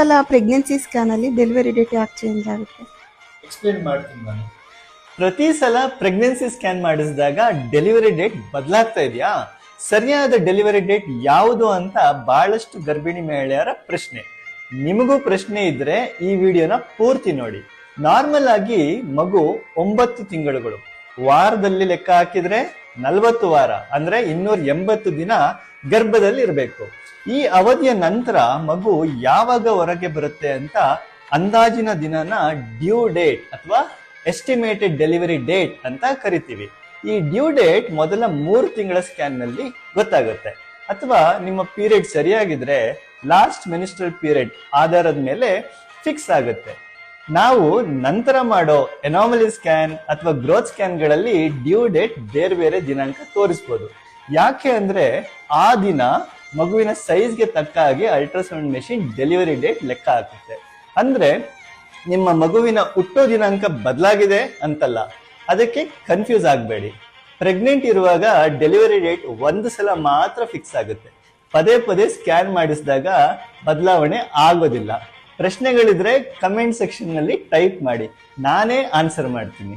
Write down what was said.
ಅಲ್ಲ pregnancy scan ಅಲ್ಲಿ delivery date ಯಾಕೆ ಚೇಂಜ್ ಆಗುತ್ತೆ? ಎಕ್ಸ್ಪ್ಲೇನ್ ಮಾಡ್ತೀನಿ ನಾನು. ಪ್ರತಿ ಸಲ ಪ್ರೆಗ್ನೆನ್ಸಿ ಸ್ಕ್ಯಾನ್ ಮಾಡಿಸಿದಾಗ ಡೆಲಿವರಿ ಡೇಟ್ ಬದಲಾಗ್ತಾ ಇದೆಯಾ? ಸರಿಯಾದ ಡೆಲಿವರಿ ಡೇಟ್ ಯಾವುದು ಅಂತ ಬಹಳಷ್ಟು ಗರ್ಭಿಣಿ ಮಹಿಳೆಯರ ಪ್ರಶ್ನೆ. ನಿಮಗೂ ಪ್ರಶ್ನೆ ಇದ್ರೆ ಈ ವಿಡಿಯೋನ ಪೂರ್ತಿ ನೋಡಿ. ನಾರ್ಮಲ್ ಆಗಿ ಮಗು 9 ತಿಂಗಳುಗಳು, ವಾರದಲ್ಲಿ ಲೆಕ್ಕ ಹಾಕಿದ್ರೆ 40 ವಾರ ಅಂದ್ರೆ 280 ದಿನ ಗರ್ಭದಲ್ಲಿ ಇರಬೇಕು. ಈ ಅವಧಿಯ ನಂತರ ಮಗು ಯಾವಾಗ ಹೊರಗೆ ಬರುತ್ತೆ ಅಂತ ಅಂದಾಜಿನ ದಿನನ ಡ್ಯೂ ಡೇಟ್ ಅಥವಾ ಎಸ್ಟಿಮೇಟೆಡ್ ಡೆಲಿವರಿ ಡೇಟ್ ಅಂತ ಕರಿತೀವಿ. ಈ ಡ್ಯೂ ಡೇಟ್ ಮೊದಲ 3 ತಿಂಗಳ ಸ್ಕ್ಯಾನ್ ನಲ್ಲಿ ಗೊತ್ತಾಗುತ್ತೆ. ಅಥವಾ ನಿಮ್ಮ ಪೀರಿಯಡ್ ಸರಿಯಾಗಿದ್ರೆ ಲಾಸ್ಟ್ ಮೆನಿಸ್ಟ್ರಲ್ ಪೀರಿಯಡ್ ಆಧಾರದ ಮೇಲೆ ಫಿಕ್ಸ್ ಆಗುತ್ತೆ. ನಾವು ನಂತರ ಮಾಡೋ ಎನಾಮಲಿ ಸ್ಕ್ಯಾನ್ ಅಥವಾ ಗ್ರೋತ್ ಸ್ಕ್ಯಾನ್ಗಳಲ್ಲಿ ಡ್ಯೂ ಡೇಟ್ ಬೇರೆ ಬೇರೆ ದಿನಾಂಕ ತೋರಿಸ್ಬೋದು. ಯಾಕೆ ಅಂದ್ರೆ ಆ ದಿನ ಮಗುವಿನ ಸೈಜ್ಗೆ ತಕ್ಕ ಹಾಗೆ ಅಲ್ಟ್ರಾಸೌಂಡ್ ಮೆಷಿನ್ ಡೆಲಿವರಿ ಡೇಟ್ ಲೆಕ್ಕ ಹಾಕುತ್ತೆ. ಅಂದ್ರೆ ನಿಮ್ಮ ಮಗುವಿನ ಹುಟ್ಟೋ ದಿನಾಂಕ ಬದಲಾಗಿದೆ ಅಂತಲ್ಲ, ಅದಕ್ಕೆ ಕನ್ಫ್ಯೂಸ್ ಆಗಬೇಡಿ. ಪ್ರೆಗ್ನೆಂಟ್ ಇರುವಾಗ ಡೆಲಿವರಿ ಡೇಟ್ ಒಂದು ಸಲ ಮಾತ್ರ ಫಿಕ್ಸ್ ಆಗುತ್ತೆ. ಪದೇ ಪದೇ ಸ್ಕ್ಯಾನ್ ಮಾಡಿಸಿದಾಗ ಬದಲಾವಣೆ ಆಗೋದಿಲ್ಲ. ಪ್ರಶ್ನೆಗಳಿದ್ರೆ ಕಮೆಂಟ್ ಸೆಕ್ಷನ್ ನಲ್ಲಿ ಟೈಪ್ ಮಾಡಿ, ನಾನೇ ಆನ್ಸರ್ ಮಾಡ್ತೀನಿ.